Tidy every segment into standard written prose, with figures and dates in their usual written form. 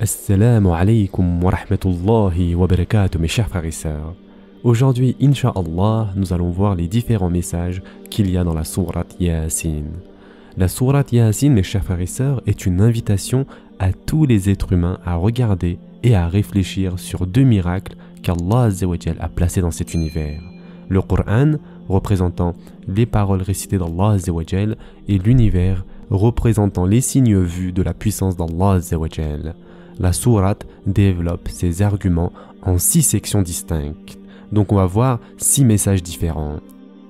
Assalamu alaikum wa rahmatullahi wa barakatuh, mes chers frères et sœurs. Aujourd'hui, Inch'Allah, nous allons voir les différents messages qu'il y a dans la sourate Yasin. La sourate Yasin, mes chers frères et sœurs, est une invitation à tous les êtres humains à regarder et à réfléchir sur deux miracles qu'Allah Azza wa Jal a placés dans cet univers. Le Coran, représentant les paroles récitées d'Allah Azza wa Jal, et l'univers, représentant les signes vus de la puissance d'Allah Azza wa Jal. La sourate développe ses arguments en 6 sections distinctes. Donc on va voir 6 messages différents.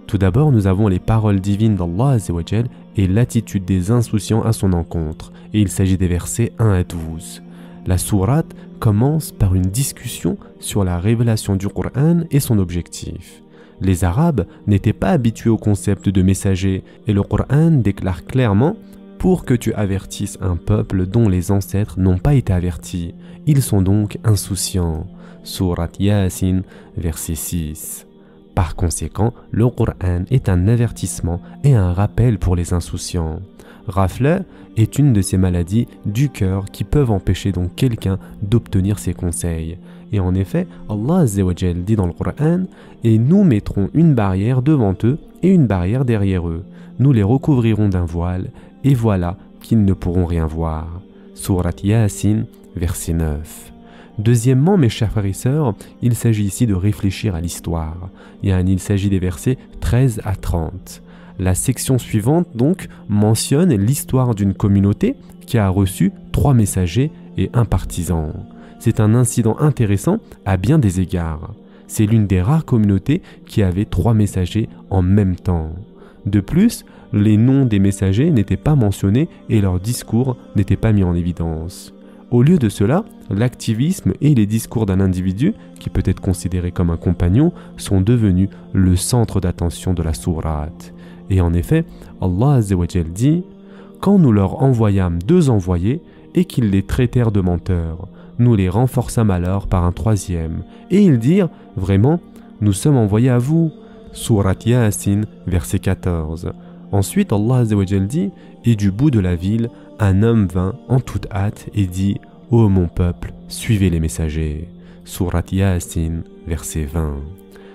Tout d'abord, nous avons les paroles divines d'Allah Azza wa Jal et l'attitude des insouciants à son encontre. Et il s'agit des versets 1 à 12. La sourate commence par une discussion sur la révélation du Coran et son objectif. Les Arabes n'étaient pas habitués au concept de messager et le Coran déclare clairement « Pour que tu avertisses un peuple dont les ancêtres n'ont pas été avertis, ils sont donc insouciants. » Sourate Yasin, verset 6. Par conséquent, le Coran est un avertissement et un rappel pour les insouciants. Rafle est une de ces maladies du cœur qui peuvent empêcher donc quelqu'un d'obtenir ses conseils. Et en effet, Allah Azza wa Jal dit dans le Coran « Et nous mettrons une barrière devant eux et une barrière derrière eux. Nous les recouvrirons d'un voile, et voilà qu'ils ne pourront rien voir. » Sourate Yasin, verset 9. Deuxièmement, mes chers frères et sœurs, il s'agit ici de réfléchir à l'histoire. Il s'agit des versets 13 à 30. La section suivante, donc, mentionne l'histoire d'une communauté qui a reçu 3 messagers et un partisan. C'est un incident intéressant à bien des égards. C'est l'une des rares communautés qui avait 3 messagers en même temps. De plus, les noms des messagers n'étaient pas mentionnés et leurs discours n'étaient pas mis en évidence. Au lieu de cela, l'activisme et les discours d'un individu, qui peut être considéré comme un compagnon, sont devenus le centre d'attention de la sourate. Et en effet, Allah Azza wa Jal dit « Quand nous leur envoyâmes 2 envoyés et qu'ils les traitèrent de menteurs, nous les renforçâmes alors par un 3e. Et ils dirent « Vraiment, nous sommes envoyés à vous. » Sourate Yasin, verset 14. Ensuite, Allah Azza wa Jal dit « Et du bout de la ville, un homme vint en toute hâte et dit « Ô mon peuple, suivez les messagers. » Sourate Yasin, verset 20.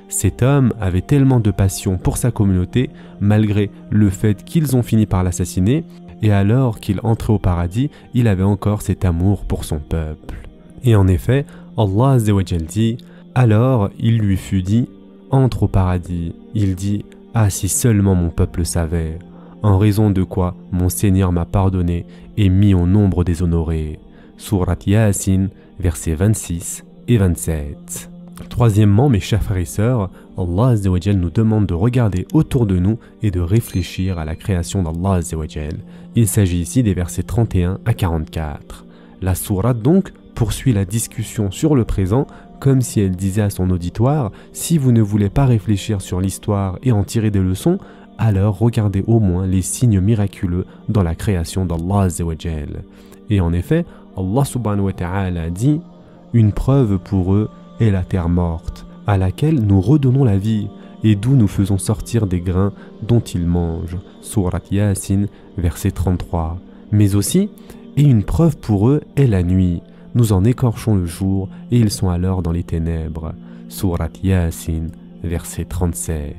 Cet homme avait tellement de passion pour sa communauté, malgré le fait qu'ils ont fini par l'assassiner, et alors qu'il entrait au paradis, il avait encore cet amour pour son peuple. Et en effet, Allah Azza wa Jal dit « Alors il lui fut dit « Entre au paradis. » Il dit « Ah, si seulement mon peuple savait !» En raison de quoi mon Seigneur m'a pardonné et mis au nombre des honorés. Sourate Yasin, versets 26 et 27. Troisièmement, mes chers frères et sœurs, Allah Azza wa Jal nous demande de regarder autour de nous et de réfléchir à la création d'Allah Azza wa Jal. Il s'agit ici des versets 31 à 44. La sourate donc poursuit la discussion sur le présent comme si elle disait à son auditoire « Si vous ne voulez pas réfléchir sur l'histoire et en tirer des leçons, alors regardez au moins les signes miraculeux dans la création d'Allah Azza wa Jal. » Et en effet, Allah subhanahu wa ta'ala dit « Une preuve pour eux est la terre morte, à laquelle nous redonnons la vie, et d'où nous faisons sortir des grains dont ils mangent. » Sourate Yasin, verset 33. Mais aussi « Et une preuve pour eux est la nuit. Nous en écorchons le jour, et ils sont alors dans les ténèbres. » Sourate Yasin, verset 37.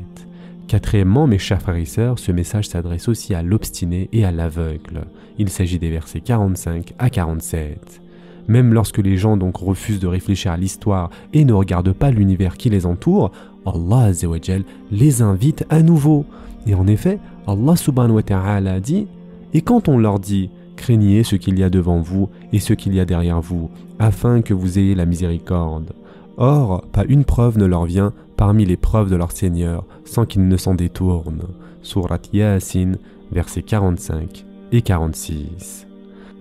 Quatrièmement, mes chers frères et sœurs, ce message s'adresse aussi à l'obstiné et à l'aveugle. Il s'agit des versets 45 à 47. Même lorsque les gens donc refusent de réfléchir à l'histoire et ne regardent pas l'univers qui les entoure, Allah Azza wa Jal les invite à nouveau. Et en effet, Allah subhanahu wa ta'ala dit « Et quand on leur dit « Craignez ce qu'il y a devant vous et ce qu'il y a derrière vous, afin que vous ayez la miséricorde. » Or, pas une preuve ne leur vient parmi les preuves de leur Seigneur, sans qu'ils ne s'en détournent. Sourate Yasin, versets 45 et 46.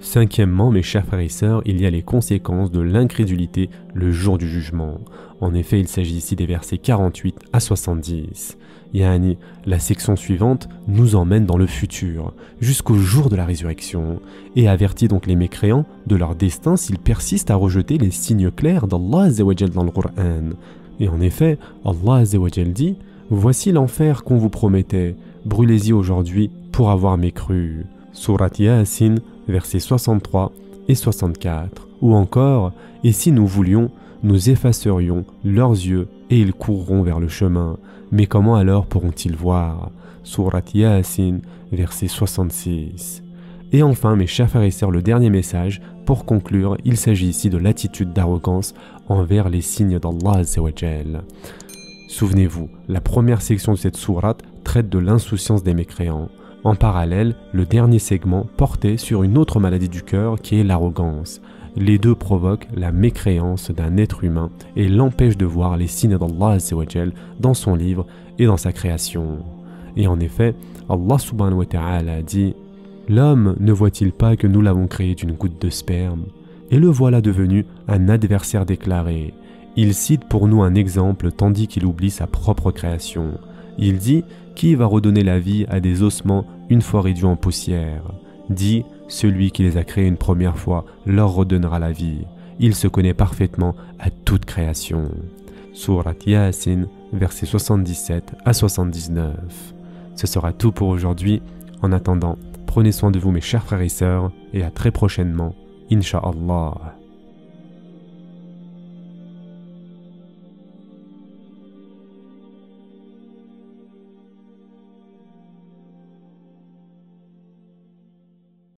Cinquièmement, mes chers frères et sœurs, il y a les conséquences de l'incrédulité le jour du jugement. En effet, il s'agit ici des versets 48 à 70. Yani, la section suivante nous emmène dans le futur, jusqu'au jour de la résurrection, et avertit donc les mécréants de leur destin s'ils persistent à rejeter les signes clairs d'Allah Azza wa Jal dans le Coran. Et en effet, Allah Azza wa Jal dit « Voici l'enfer qu'on vous promettait, brûlez-y aujourd'hui pour avoir mécru. » Sourate Yasin, versets 63 et 64, Ou encore, et si nous voulions, nous effacerions leurs yeux et ils courront vers le chemin. Mais comment alors pourront-ils voir? Sourate Yasin, verset 66. Et enfin, mes chers frères et sœurs, le dernier message, pour conclure, il s'agit ici de l'attitude d'arrogance envers les signes d'Allah Azza wa Jal. Souvenez-vous, la première section de cette sourate traite de l'insouciance des mécréants. En parallèle, le dernier segment portait sur une autre maladie du cœur qui est l'arrogance. Les deux provoquent la mécréance d'un être humain et l'empêchent de voir les signes d'Allah Azza wa Jal dans son livre et dans sa création. Et en effet, Allah subhanahu wa ta'ala a dit « L'homme ne voit-il pas que nous l'avons créé d'une goutte de sperme? Et le voilà devenu un adversaire déclaré. Il cite pour nous un exemple tandis qu'il oublie sa propre création. Il dit « Qui va redonner la vie à des ossements une fois réduits en poussière ?» Dit « Celui qui les a créés une première fois leur redonnera la vie. Il se connaît parfaitement à toute création. » Sourate Yasin, versets 77 à 79. Ce sera tout pour aujourd'hui. En attendant, prenez soin de vous mes chers frères et sœurs et à très prochainement, Inch'Allah.